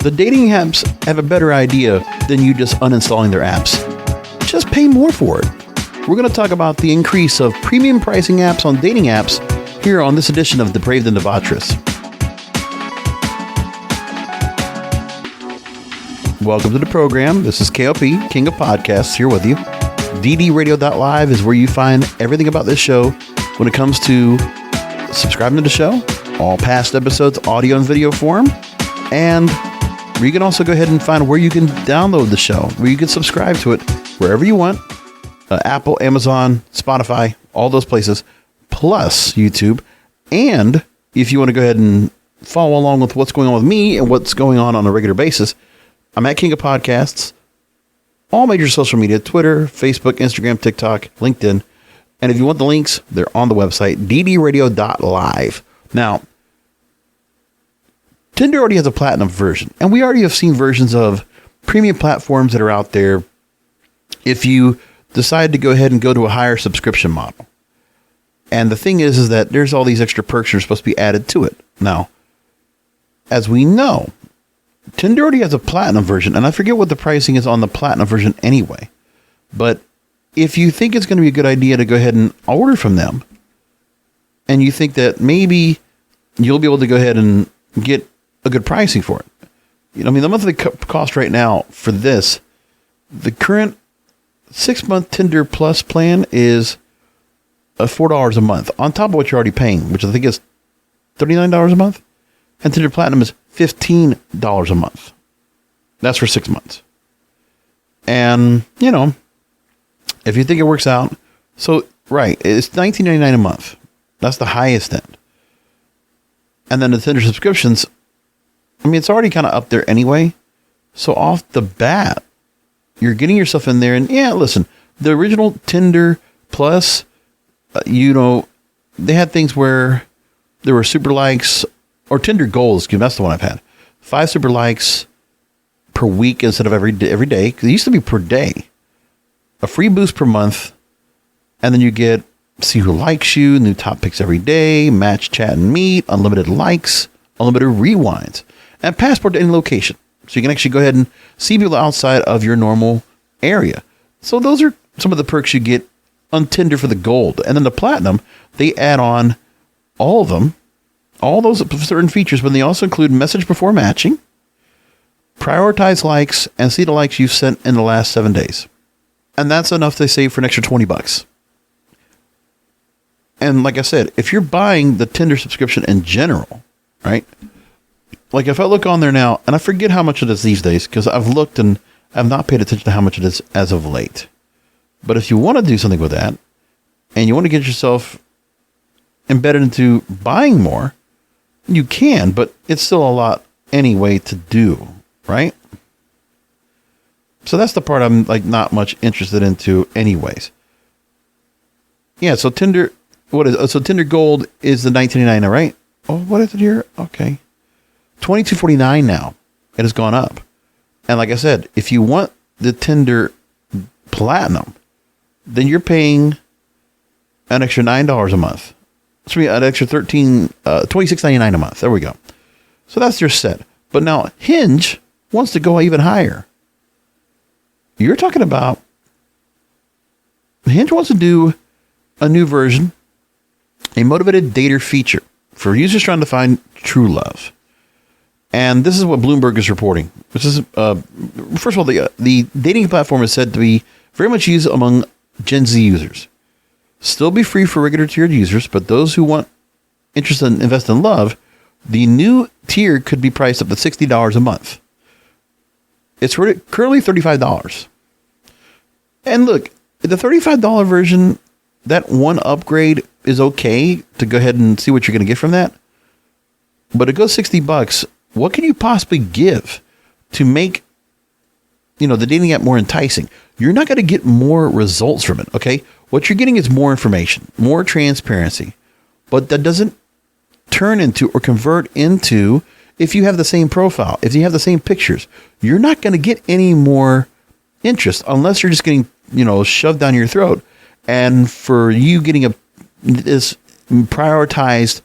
The dating apps have a better idea than you just uninstalling their apps. Just pay more for it. We're going to talk about the increase of premium pricing apps on dating apps here on this edition of Depraved and Debaucherous. Welcome to the program. This is KOP, King of Podcasts, here with you. ddradio.live is where you find everything about this show when it comes to subscribing to the show, all past episodes, audio and video form, and you can also go ahead and find where you can download the show, where you can subscribe to it wherever you want. Apple, Amazon, Spotify, all those places, plus YouTube. And if you want to go ahead and follow along with what's going on with me and what's going on a regular basis, I'm at King of Podcasts, all major social media, Twitter, Facebook, Instagram, TikTok, LinkedIn. And if you want the links, they're on the website, ddradio.live. Now, Tinder already has a platinum version, and we already have seen versions of premium platforms that are out there if you decide to go ahead and go to a higher subscription model. And the thing is that there's all these extra perks that are supposed to be added to it. Now, as we know, Tinder already has a platinum version, and I forget what the pricing is on the platinum version anyway. But if you think it's going to be a good idea to go ahead and order from them, and you think that maybe you'll be able to go ahead and get a good pricing for it. The monthly cost right now for this, the current 6-month Tinder Plus plan is $4 a month on top of what you're already paying, which I think is $39 a month. And Tinder Platinum is $15 a month. That's for 6 months. And, if you think it works out, right, it's $19.99 a month. That's the highest end. And then the Tinder subscriptions, it's already kind of up there anyway. So off the bat, you're getting yourself in there. And listen, the original Tinder Plus, they had things where there were super likes, or Tinder Goals, because that's the one I've had. 5 super likes per week instead of every day. Because it used to be per day. A free boost per month. And then you get see who likes you, new top picks every day, match, chat, and meet, unlimited likes, unlimited rewinds, and passport to any location. So you can actually go ahead and see people outside of your normal area. So those are some of the perks you get on Tinder for the gold. And then the platinum, they add on all of them, all those certain features, but they also include message before matching, prioritize likes, and see the likes you've sent in the last 7 days. And that's enough to save for an extra $20. And like I said, if you're buying the Tinder subscription in general, right? Like if I look on there now, and I forget how much it is these days, because I've looked and I've not paid attention to how much it is as of late. But if you want to do something with that, and you want to get yourself embedded into buying more, you can, but it's still a lot anyway to do, right? So that's the part I'm not much interested into anyways. Yeah, so Tinder, so Tinder Gold is the $19.99, right? Oh, what is it here? Okay. $22.49 now. It has gone up. And like I said, if you want the Tinder Platinum, then you're paying an extra $9 a month. An extra $26.99 a month. There we go. So that's your set. But now Hinge wants to go even higher. You're talking about Hinge wants to do a new version, a motivated dater feature for users trying to find true love. And this is what Bloomberg is reporting. This is, first of all, the dating platform is said to be very much used among Gen Z users. Still be free for regular tiered users, but those who want interest in invest in love, the new tier could be priced up to $60 a month. It's currently $35. And look, the $35 version, that one upgrade is okay to go ahead and see what you're going to get from that. But it goes $60. What can you possibly give to make, the dating app more enticing? You're not going to get more results from it, okay? What you're getting is more information, more transparency. But that doesn't turn into or convert into, if you have the same profile, if you have the same pictures, you're not going to get any more interest unless you're just getting, shoved down your throat. And for you getting this prioritized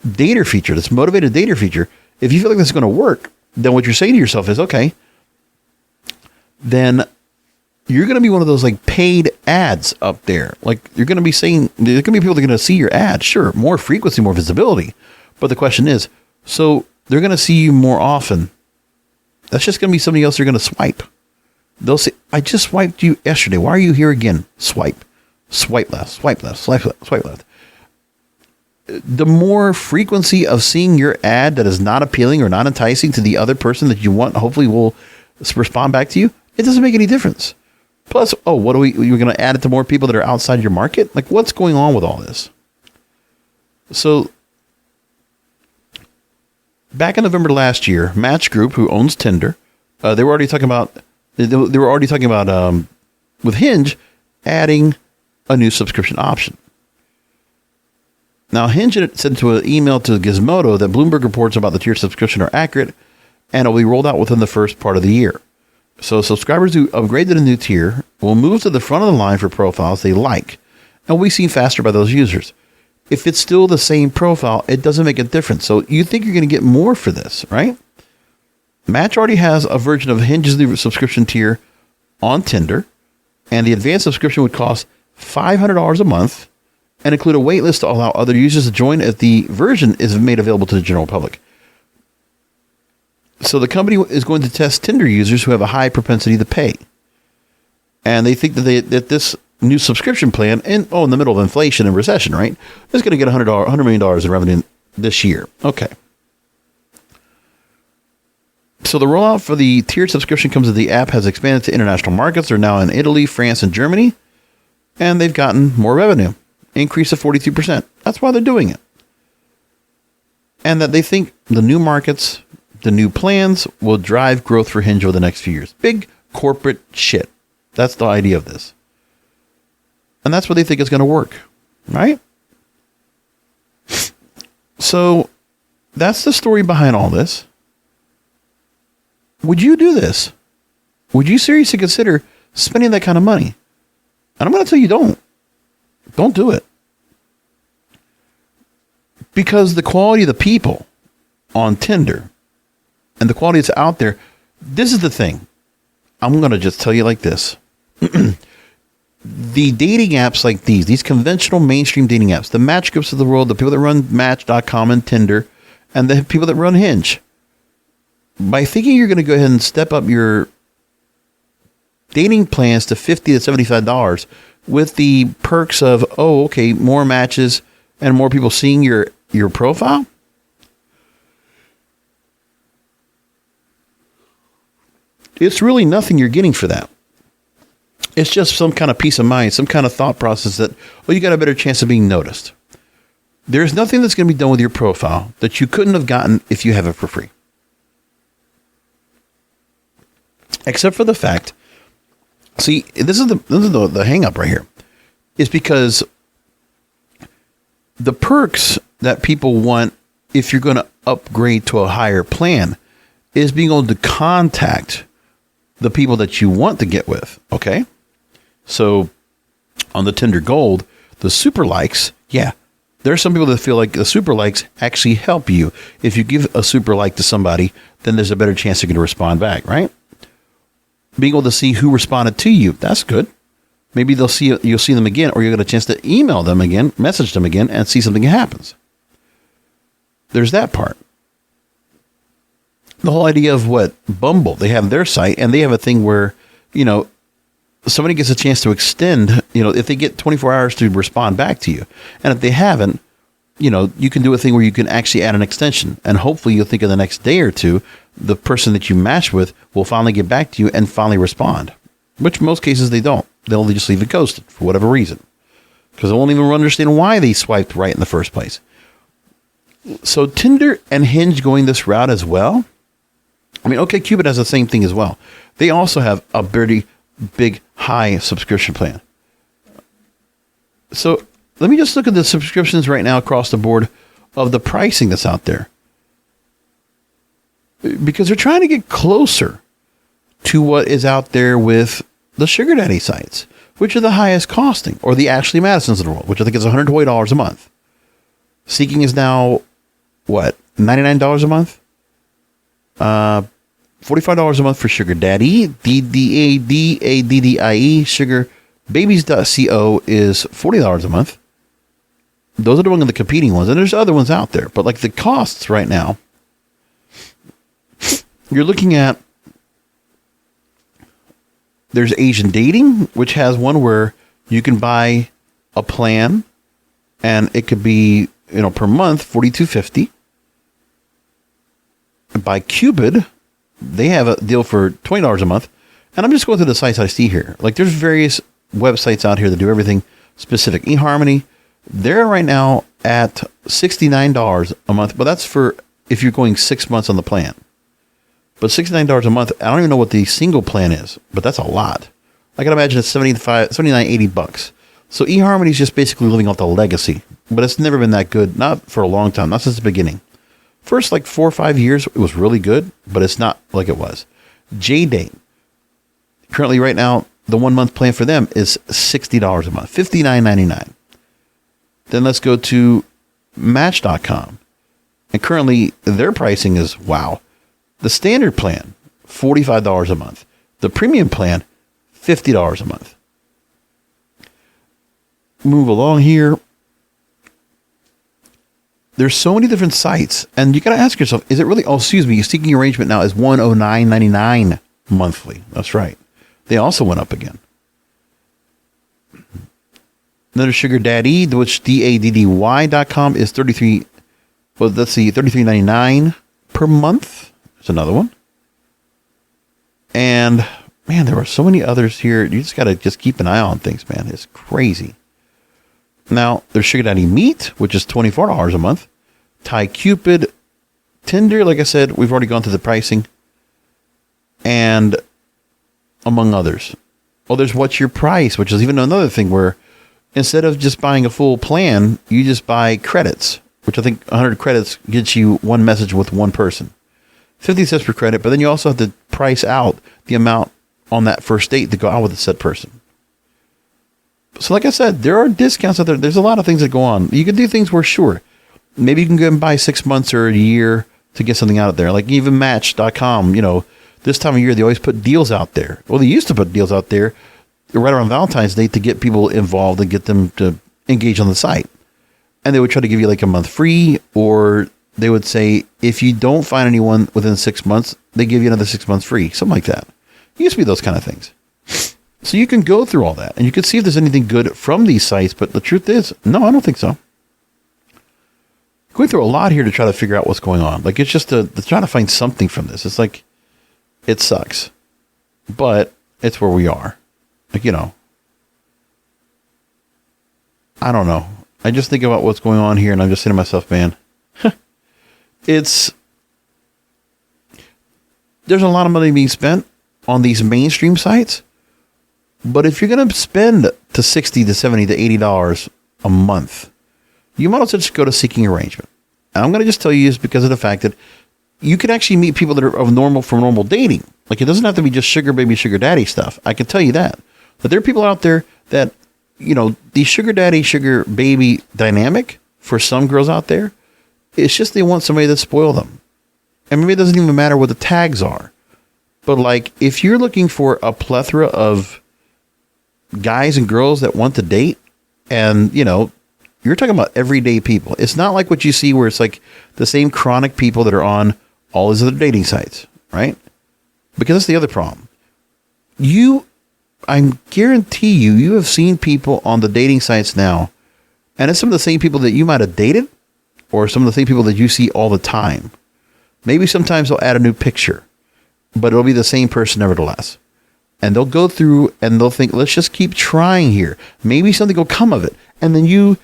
dater feature, this motivated dater feature, If you feel like this is going to work, then what you're saying to yourself is, okay, then you're going to be one of those like paid ads up there. Like you're going to be saying, there's going to be people that are going to see your ad. Sure, more frequency, more visibility. But the question is, so they're going to see you more often. That's just going to be somebody else they're going to swipe. They'll say, I just swiped you yesterday. Why are you here again? Swipe. Swipe left, swipe left, swipe left, swipe left. The more frequency of seeing your ad that is not appealing or not enticing to the other person that you want, hopefully will respond back to you, it doesn't make any difference. Plus, you're going to add it to more people that are outside your market? Like, what's going on with all this? So, back in November last year, Match Group, who owns Tinder, they were already talking about with Hinge adding a new subscription option. Now, Hinge sent to an email to Gizmodo that Bloomberg reports about the tiered subscription are accurate and it will be rolled out within the first part of the year. So subscribers who upgrade to the new tier will move to the front of the line for profiles they like and will be seen faster by those users. If it's still the same profile, it doesn't make a difference. So you think you're going to get more for this, right? Match already has a version of Hinge's new subscription tier on Tinder, and the advanced subscription would cost $500 a month and include a wait list to allow other users to join as the version is made available to the general public. So the company is going to test Tinder users who have a high propensity to pay. And they think that this new subscription plan, in the middle of inflation and recession, right, is going to get $100 million in revenue this year. Okay. So the rollout for the tiered subscription comes as the app has expanded to international markets. They're now in Italy, France, and Germany. And they've gotten more revenue. Increase of 42%. That's why they're doing it. And that they think the new markets, the new plans will drive growth for Hinge over the next few years. Big corporate shit. That's the idea of this. And that's what they think is going to work. Right? So that's the story behind all this. Would you do this? Would you seriously consider spending that kind of money? And I'm going to tell you, don't. Don't do it. Because the quality of the people on Tinder and the quality that's out there, this is the thing. I'm going to just tell you like this. The dating apps like these conventional mainstream dating apps, the Match Groups of the world, the people that run Match.com and Tinder, and the people that run Hinge, by thinking you're going to go ahead and step up your dating plans to $50 to $75 with the perks of, more matches and more people seeing your profile, it's really nothing you're getting for that. It's just some kind of peace of mind, some kind of thought process that, you got a better chance of being noticed. There's nothing that's going to be done with your profile that you couldn't have gotten if you have it for free. Except for the fact, see, this is the hang up right here, is because the perks that people want if you're going to upgrade to a higher plan is being able to contact the people that you want to get with. Okay. So on the Tinder Gold, the super likes, there are some people that feel like the super likes actually help you. If you give a super like to somebody, then there's a better chance they're going to respond back, right? Being able to see who responded to you, that's good. Maybe you'll see them again, or you'll get a chance to email them again, message them again, and see something happens. There's that part. The whole idea of Bumble, they have their site, and they have a thing where, somebody gets a chance to extend, if they get 24 hours to respond back to you. And if they haven't, you can do a thing where you can actually add an extension. And hopefully you'll think in the next day or two, the person that you match with will finally get back to you and finally respond. Which most cases they don't. They'll just leave it ghosted for whatever reason. Because they won't even understand why they swiped right in the first place. So Tinder and Hinge going this route as well. I mean, OkCupid has the same thing as well. They also have a pretty big, high subscription plan. So let me just look at the subscriptions right now across the board of the pricing that's out there. Because they're trying to get closer to what is out there with the sugar daddy sites, which are the highest costing, or the Ashley Madisons of the world, which I think is $120 a month. Seeking is now, $99 a month? $45 a month for Sugar Daddy, DDADADDIE. Sugarbabies.co is $40 a month. Those are the ones of the competing ones, and there's other ones out there. But like the costs right now, you're looking at, there's Asian Dating, which has one where you can buy a plan, and it could be, per month, $42.50. By Cupid, they have a deal for $20 a month. And I'm just going through the sites I see here. Like, there's various websites out here that do everything specific. eHarmony, they're right now at $69 a month, but that's for if you're going 6 months on the plan. But $69 a month, I don't even know what the single plan is, but that's a lot. I can imagine it's $79, $80. So eHarmony is just basically living off the legacy, but it's never been that good, not for a long time, not since the beginning. First, 4 or 5 years, it was really good, but it's not like it was. JDate, currently right now, the 1 month plan for them is $60 a month, $59.99. Then let's go to Match.com. And currently, their pricing is, wow. The standard plan, $45 a month. The premium plan, $50 a month. Move along here. There's so many different sites, and you got to ask yourself, is it really, Seeking Arrangement now is $109.99 monthly. That's right. They also went up again. Another Sugar Daddy, which DADDY.com is $33.99 per month. There's another one. And man, there are so many others here. You just got to keep an eye on things, man. It's crazy. Now, there's Sugar Daddy Meet, which is $24 a month. TyCupid, Tinder, like I said, we've already gone through the pricing. And among others. Well, there's What's Your Price, which is even another thing where instead of just buying a full plan, you just buy credits, which I think 100 credits gets you one message with one person. 50 cents per credit, but then you also have to price out the amount on that first date to go out with a said person. So like I said, there are discounts out there. There's a lot of things that go on. You can do things where, sure, maybe you can go and buy 6 months or a year to get something out of there. Like even Match.com, this time of year, they always put deals out there. Well, they used to put deals out there right around Valentine's Day to get people involved and get them to engage on the site. And they would try to give you a month free, or they would say, if you don't find anyone within 6 months, they give you another 6 months free. Something like that. It used to be those kind of things. So you can go through all that and you can see if there's anything good from these sites. But the truth is, no, I don't think so. Going through a lot here to try to figure out what's going on. It's just to try to find something from this. It's it sucks, but it's where we are. I don't know. I just think about what's going on here and I'm just saying to myself, man, there's a lot of money being spent on these mainstream sites. But if you're going to spend to $60 to $70 to $80 a month, you might as well just go to Seeking Arrangement. And I'm going to just tell you this because of the fact that you can actually meet people that are from normal dating. It doesn't have to be just sugar baby, sugar daddy stuff. I can tell you that. But there are people out there that, the sugar daddy, sugar baby dynamic for some girls out there, it's just they want somebody to spoil them. And maybe it doesn't even matter what the tags are. But if you're looking for a plethora of guys and girls that want to date, and you're talking about everyday people. It's not like what you see where it's the same chronic people that are on all these other dating sites, right? Because that's the other problem. I guarantee you have seen people on the dating sites now, and it's some of the same people that you might have dated, or some of the same people that you see all the time. Maybe sometimes they'll add a new picture, but it'll be the same person nevertheless. And they'll go through and they'll think, let's just keep trying here. Maybe something will come of it. And then you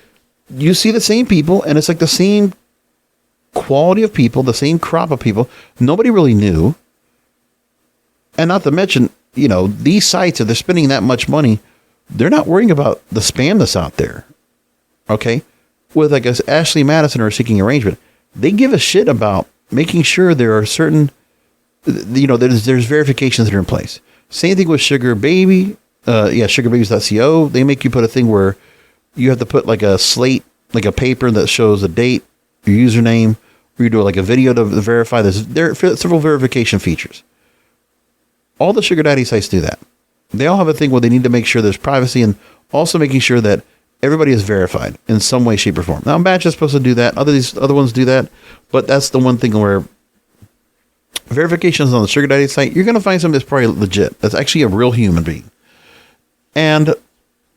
see the same people, and it's the same quality of people, the same crop of people. Nobody really knew. And not to mention, these sites, if they're spending that much money, they're not worrying about the spam that's out there. Okay? With Ashley Madison or Seeking Arrangement, they give a shit about making sure there are certain, there's verifications that are in place. Same thing with Sugar Baby. Sugarbabies.co. They make you put a thing where you have to put a slate, a paper that shows a date, your username, where you do like a video to verify. There are several verification features. All the sugar daddy sites do that. They all have a thing where they need to make sure there's privacy and also making sure that everybody is verified in some way, shape, or form. Now, Match is supposed to do that. These other ones do that. But that's the one thing where verifications on the sugar daddy site, you're going to find something that's probably legit. That's actually a real human being. And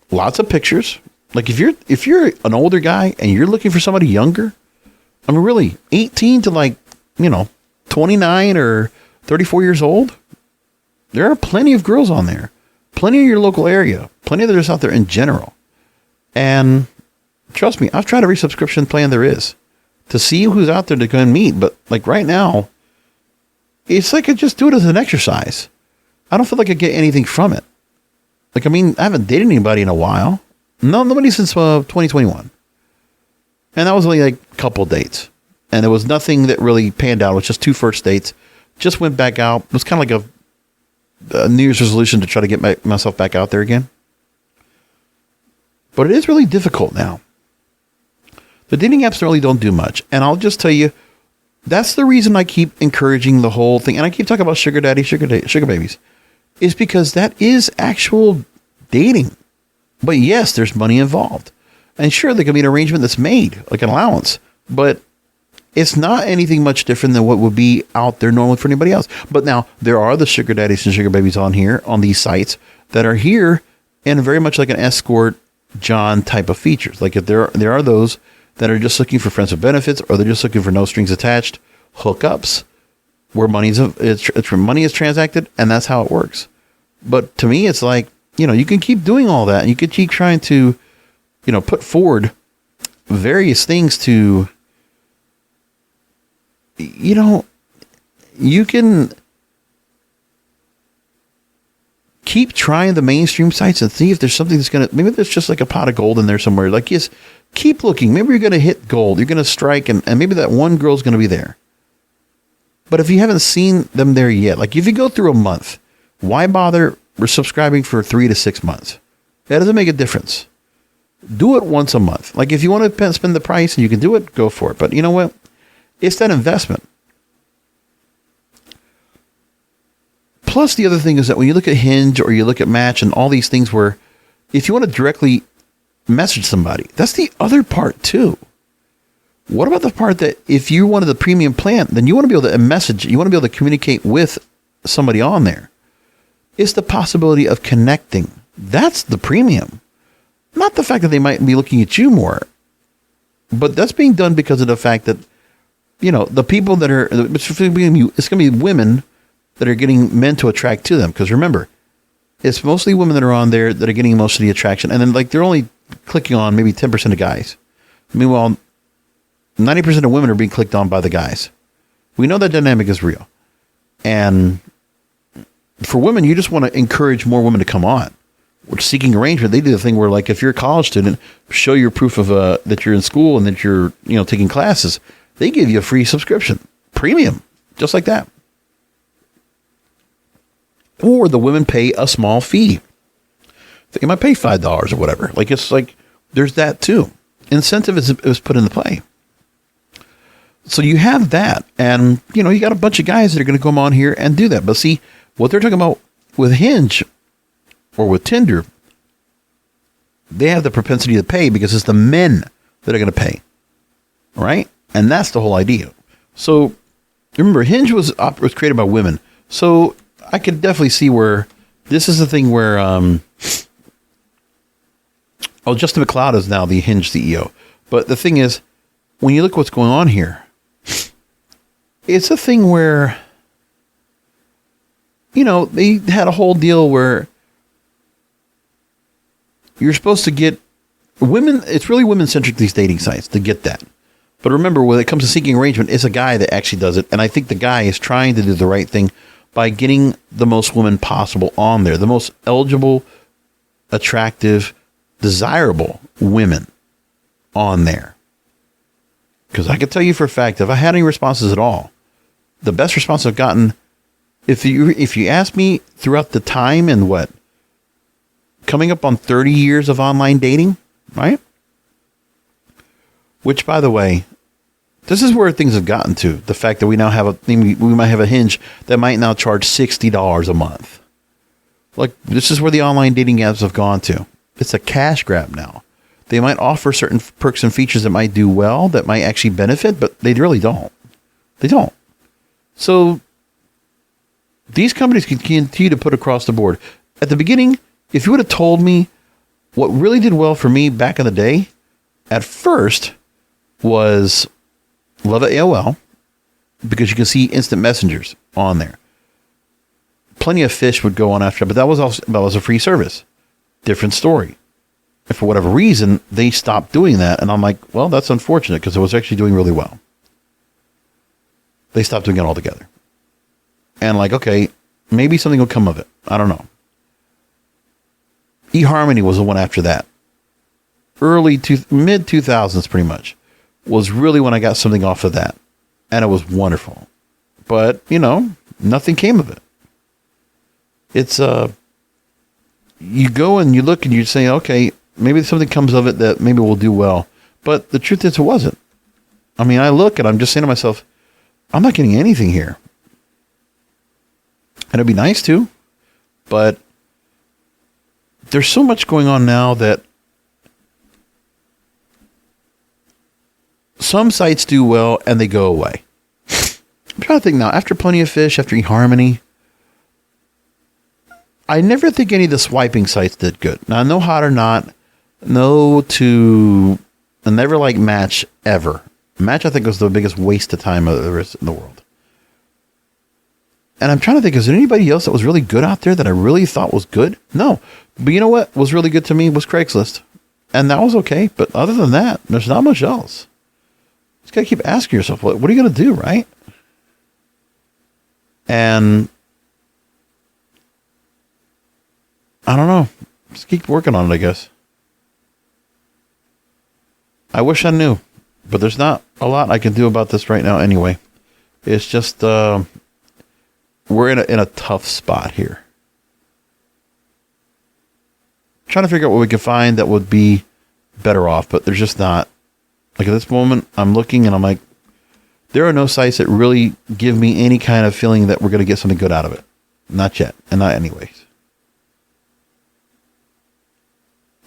lots of pictures. Like if you're an older guy and you're looking for somebody younger, I mean, really 18 to 29 or 34 years old, there are plenty of girls on there. Plenty in your local area. Plenty of others out there in general. And trust me, I've tried every subscription plan there is to see who's out there to go and meet. But like right now, it's like I just do it as an exercise. I don't feel like I get anything from it. Like, I mean, I haven't dated anybody in a while. No, nobody since 2021. And that was only like a couple of dates. And there was nothing that really panned out. It was just 2 first dates. Just went back out. It was kind of like a New Year's resolution to try to get myself back out there again. But it is really difficult now. The dating apps really don't do much. And I'll just tell you, that's the reason I keep encouraging the whole thing. And I keep talking about sugar daddy, sugar babies. Is because that is actual dating. But yes, there's money involved. And sure, there can be an arrangement that's made, like an allowance. But it's not anything much different than what would be out there normally for anybody else. But now, there are the sugar daddies and sugar babies on here, on these sites, that are here and very much like an escort John type of features. Like if there are those that are just looking for friends with benefits, or they're just looking for no strings attached hookups, where money is transacted, and that's how it works. But to me, it's like, you can keep doing all that, and you could keep trying to, put forward various things to, you can keep trying the mainstream sites and see if there's something that's going to, maybe there's just like a pot of gold in there somewhere. Like, yes, keep looking. Maybe you're going to hit gold. You're going to strike, and maybe that one girl's going to be there. But if you haven't seen them there yet, like if you go through a month, why bother subscribing for 3 to 6 months? That doesn't make a difference. Do it once a month. Like if you want to spend the price and you can do it, go for it. But you know what? It's that investment. Plus, the other thing is that when you look at Hinge or you look at Match and all these things where if you want to directly message somebody, that's the other part too. What about the part that if you wanted the premium plan, then you want to be able to message, you want to be able to communicate with somebody on there. It's the possibility of connecting. That's the premium. Not the fact that they might be looking at you more, but that's being done because of the fact that, the people that are, it's going to be women that are getting men to attract to them. Because remember, it's mostly women that are on there that are getting most of the attraction. And then they're only clicking on maybe 10% of guys. Meanwhile, 90% of women are being clicked on by the guys. We know that dynamic is real. And for women, you just want to encourage more women to come on. We're seeking arrangement. They do the thing where, like, if you're a college student, show your proof of that you're in school and that you're, taking classes. They give you a free subscription, premium, just like that. Or the women pay a small fee. They might pay $5 or whatever. Like, it's like, there's that too. Incentive is put into play. So you have that. And, you got a bunch of guys that are going to come on here and do that. But see, what they're talking about with Hinge or with Tinder, they have the propensity to pay because it's the men that are going to pay. Right? And that's the whole idea. So remember, Hinge was created by women. So I could definitely see where this is the thing where, Justin McLeod is now the Hinge CEO. But the thing is, when you look what's going on here, it's a thing where, they had a whole deal where you're supposed to get women. It's really women-centric, these dating sites, to get that. But remember, when it comes to seeking arrangement, it's a guy that actually does it. And I think the guy is trying to do the right thing by getting the most women possible on there, the most eligible, attractive, desirable women on there. Because I can tell you for a fact, if I had any responses at all, the best response I've gotten, if you ask me throughout the time and coming up on 30 years of online dating, right? Which, by the way, This is where things have gotten to. The fact that we now have we might have a Hinge that might now charge $60 a month. Like, this is where the online dating apps have gone to. It's a cash grab now. They might offer certain perks and features that might do well, that might actually benefit, but they really don't. They don't. So these companies can continue to put across the board. At the beginning, if you would have told me what really did well for me back in the day, at first was Love at AOL, because you can see instant messengers on there. Plenty of Fish would go on after, but that was a free service. Different story. And for whatever reason, they stopped doing that. And I'm like, well, that's unfortunate, because it was actually doing really well. They stopped doing it altogether. And like, okay, maybe something will come of it. I don't know. eHarmony was the one after that. Mid 2000s, pretty much, was really when I got something off of that. And it was wonderful. But, nothing came of it. It's, you go and you look and you say, okay, maybe something comes of it that maybe will do well. But the truth is, it wasn't. I mean, I look and I'm just saying to myself, I'm not getting anything here. And it'd be nice to, but there's so much going on now that some sites do well and they go away. I'm trying to think now, after Plenty of Fish, after eHarmony, I never think any of the swiping sites did good. Now, no Hot or Not, I never liked Match ever. Match, I think, was the biggest waste of time there is in the world. And I'm trying to think, is there anybody else that was really good out there that I really thought was good? No. But you know what was really good to me was Craigslist. And that was okay. But other than that, there's not much else. You just got to keep asking yourself, what are you going to do, right? And I don't know. Just keep working on it, I guess. I wish I knew. But there's not a lot I can do about this right now anyway. It's just, we're in a tough spot here. Trying to figure out what we can find that would be better off, but there's just not. Like, at this moment, I'm looking and I'm like, there are no sites that really give me any kind of feeling that we're going to get something good out of it. Not yet, and not anyways.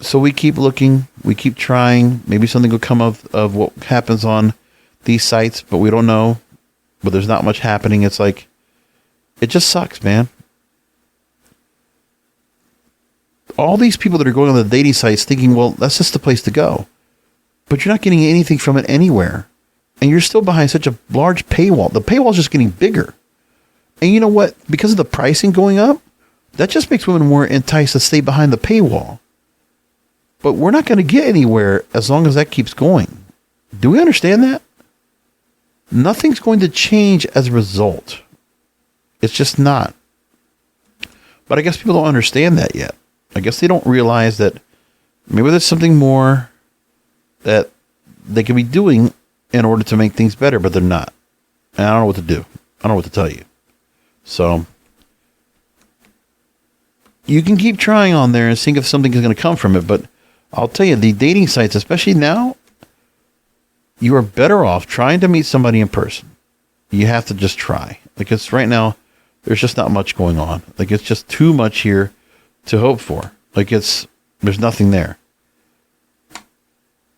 So we keep looking, we keep trying. Maybe something will come of what happens on these sites, but we don't know. But there's not much happening. It's like, it just sucks, man. All these people that are going on the dating sites thinking, well, that's just the place to go. But you're not getting anything from it anywhere. And you're still behind such a large paywall. The paywall is just getting bigger. And you know what? Because of the pricing going up, that just makes women more enticed to stay behind the paywall. But we're not going to get anywhere as long as that keeps going. Do we understand that? Nothing's going to change as a result. It's just not. But I guess people don't understand that yet. I guess they don't realize that maybe there's something more that they can be doing in order to make things better, but they're not. And I don't know what to do. I don't know what to tell you. So you can keep trying on there and seeing if something is going to come from it. But I'll tell you, the dating sites, especially now, you are better off trying to meet somebody in person. You have to just try. Because right now, there's just not much going on. Like, it's just too much here to hope for. Like, there's nothing there.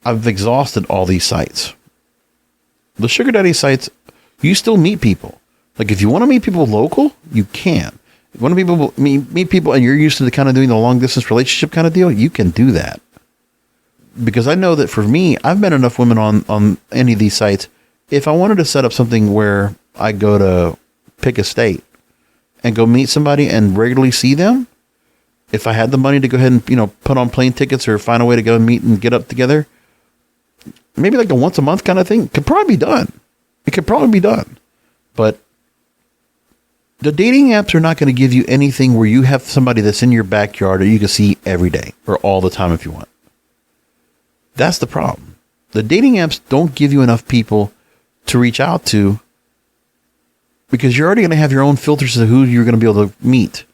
I've exhausted all these sites. The sugar daddy sites, you still meet people. Like, if you want to meet people local, you can. If you want to meet people and you're used to the kind of doing the long distance relationship kind of deal, you can do that. Because I know that for me, I've met enough women on any of these sites. If I wanted to set up something where I go to pick a state and go meet somebody and regularly see them, if I had the money to go ahead and, put on plane tickets or find a way to go and meet and get up together, maybe like a once a month kind of thing could probably be done. It could probably be done. But the dating apps are not going to give you anything where you have somebody that's in your backyard or you can see every day or all the time if you want. That's the problem. The dating apps don't give you enough people to reach out to because you're already going to have your own filters of who you're going to be able to meet.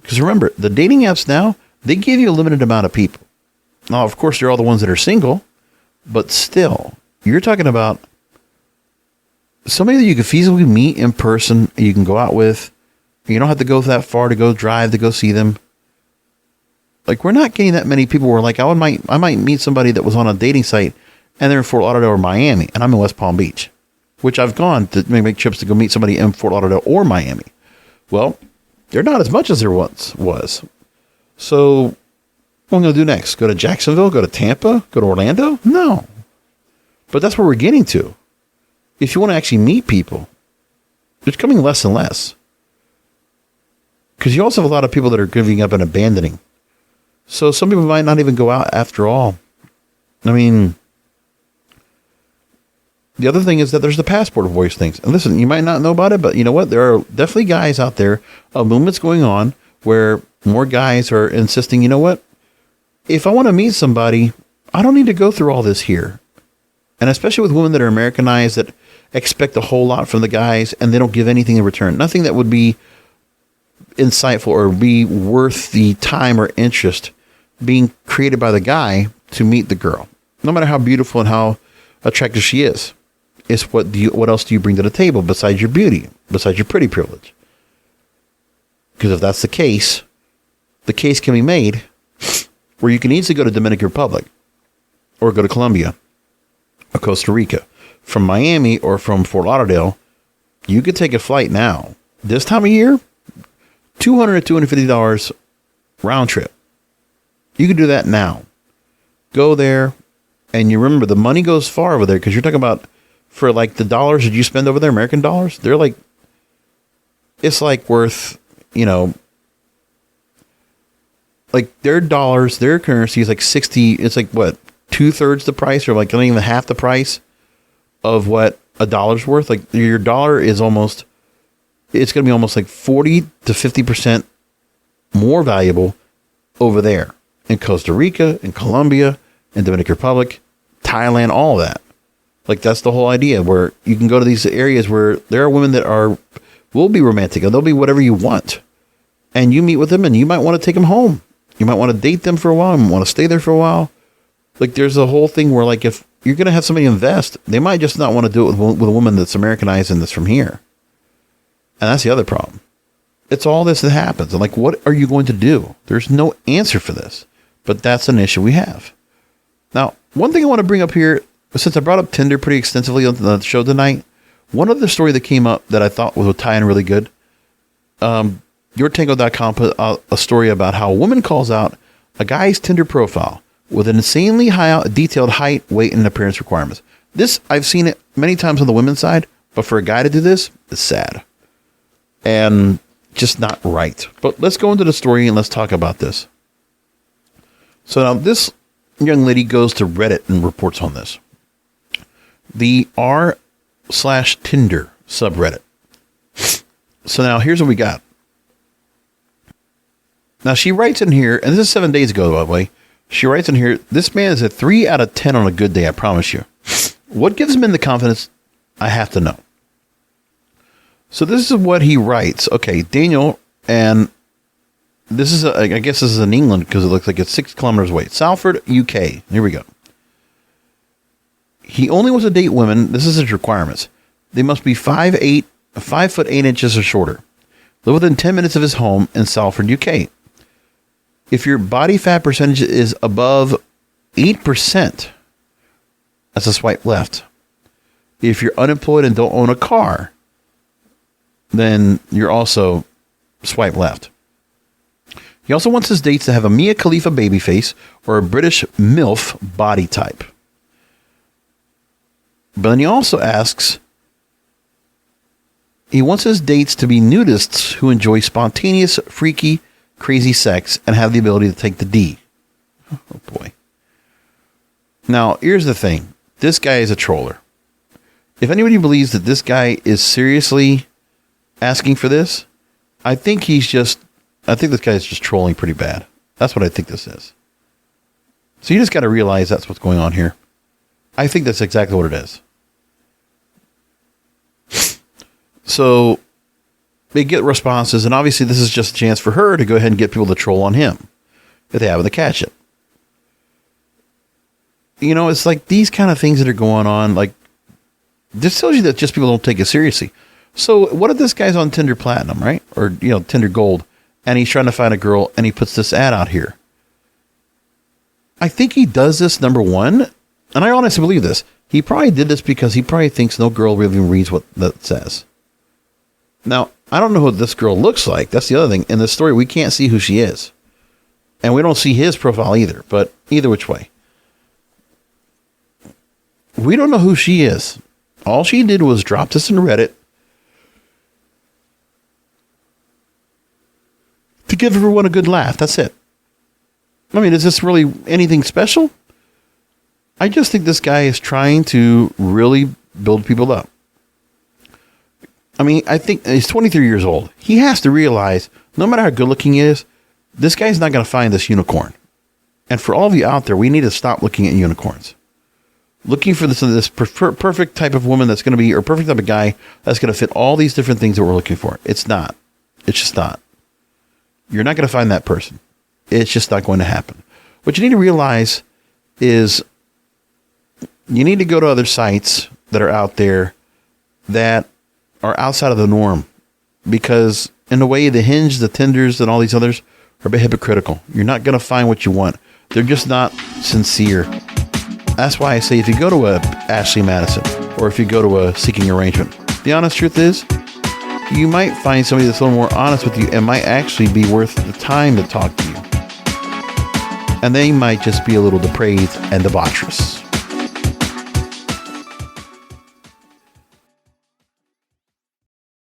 Because remember, the dating apps now, they give you a limited amount of people. Now, of course, they're all the ones that are single, but still, you're talking about somebody that you could feasibly meet in person, you can go out with. You don't have to go that far to go drive to go see them. Like, we're not getting that many people where, like, I might meet somebody that was on a dating site and they're in Fort Lauderdale or Miami, and I'm in West Palm Beach, which I've gone to make trips to go meet somebody in Fort Lauderdale or Miami. Well, they're not as much as there once was. So what am I going to do next? Go to Jacksonville? Go to Tampa? Go to Orlando? No. But that's where we're getting to. If you want to actually meet people, it's becoming less and less. Because you also have a lot of people that are giving up and abandoning. So some people might not even go out after all. I mean, the other thing is that there's the passport voice things. And listen, you might not know about it, but you know what? There are definitely guys out there, a movement's going on where more guys are insisting, you know what? If I want to meet somebody, I don't need to go through all this here. And especially with women that are Americanized, that expect a whole lot from the guys and they don't give anything in return. Nothing that would be insightful or be worth the time or interest being created by the guy to meet the girl, no matter how beautiful and how attractive she is. It's what else do you bring to the table besides your beauty, besides your pretty privilege? Because if that's the case can be made where you can easily go to Dominican Republic or go to Colombia or Costa Rica from Miami or from Fort Lauderdale. You could take a flight now. This time of year, $200 to $250 round trip. You can do that now. Go there, and you remember the money goes far over there because you're talking about for like the dollars that you spend over there, American dollars. They're like, it's like worth, you know, like their dollars, their currency is like 60. It's like what, 2/3 the price, or like not even half the price of what a dollar's worth. Like your dollar is almost, it's going to be almost like 40 to 50% more valuable over there in Costa Rica, in Colombia, in Dominican Republic, Thailand, all that. Like that's the whole idea, where you can go to these areas where there are women that will be romantic and they'll be whatever you want. And you meet with them and you might want to take them home. You might want to date them for a while and want to stay there for a while. Like there's a whole thing where like if you're going to have somebody invest, they might just not want to do it with a woman that's Americanized and that's from here. And that's the other problem. It's all this that happens. And like, what are you going to do? There's no answer for this, but that's an issue we have. Now, one thing I want to bring up here, since I brought up Tinder pretty extensively on the show tonight, one other story that came up that I thought would tie in really good. YourTango.com put out a story about how a woman calls out a guy's Tinder profile with an insanely detailed height, weight, and appearance requirements. This, I've seen it many times on the women's side, but for a guy to do this, it's sad. And just not right. But let's go into the story and let's talk about this. So now this young lady goes to Reddit and reports on this. The r/Tinder subreddit. So now here's what we got. Now she writes in here, and this is 7 days ago, by the way. She writes in here, this man is a 3 out of 10 on a good day, I promise you. What gives men the confidence? I have to know. So this is what he writes. Okay, Daniel, and this is, I guess this is in England because it looks like it's 6 kilometers away. Salford, UK. Here we go. He only wants to date women. This is his requirements. They must be 5'8", 5'8" or shorter. Live within 10 minutes of his home in Salford, UK. If your body fat percentage is above 8%, that's a swipe left. If you're unemployed and don't own a car, then you're also swipe left. He also wants his dates to have a Mia Khalifa baby face or a British MILF body type. But then he also asks, he wants his dates to be nudists who enjoy spontaneous, freaky, crazy sex and have the ability to take the D. Oh boy. Now, here's the thing. This guy is a troller. If anybody believes that this guy is seriously asking for this, I think this guy is just trolling pretty bad. That's what I think this is. So you just got to realize that's what's going on here. I think that's exactly what it is. So they get responses, and obviously this is just a chance for her to go ahead and get people to troll on him if they happen to catch it. You know, it's like these kind of things that are going on. Like, This tells you that just people don't take it seriously. So what if this guy's on Tinder Platinum, right? Or, Tinder Gold, and he's trying to find a girl and he puts this ad out here. I think he does this, number one, and I honestly believe this. He probably did this because he probably thinks no girl really reads what that says. Now, I don't know what this girl looks like. That's the other thing. In the story, we can't see who she is. And we don't see his profile either, but either which way. We don't know who she is. All she did was drop this in Reddit to give everyone a good laugh. That's it. I mean, is this really anything special? I just think this guy is trying to really build people up. I mean, I think he's 23 years old. He has to realize, no matter how good looking he is, this guy's not going to find this unicorn. And for all of you out there, we need to stop looking at unicorns. Looking for this perfect type of woman that's going to be, or perfect type of guy that's going to fit all these different things that we're looking for. It's not. It's just not. You're not going to find that person. It's just not going to happen. What you need to realize is you need to go to other sites that are out there that are outside of the norm, because in a way, the Hinge, the Tinders, and all these others are a bit hypocritical. You're not going to find what you want. They're just not sincere. That's why I say if you go to a Ashley Madison or if you go to a Seeking Arrangement, the honest truth is you might find somebody that's a little more honest with you and might actually be worth the time to talk to you. And they might just be a little depraved and debaucherous.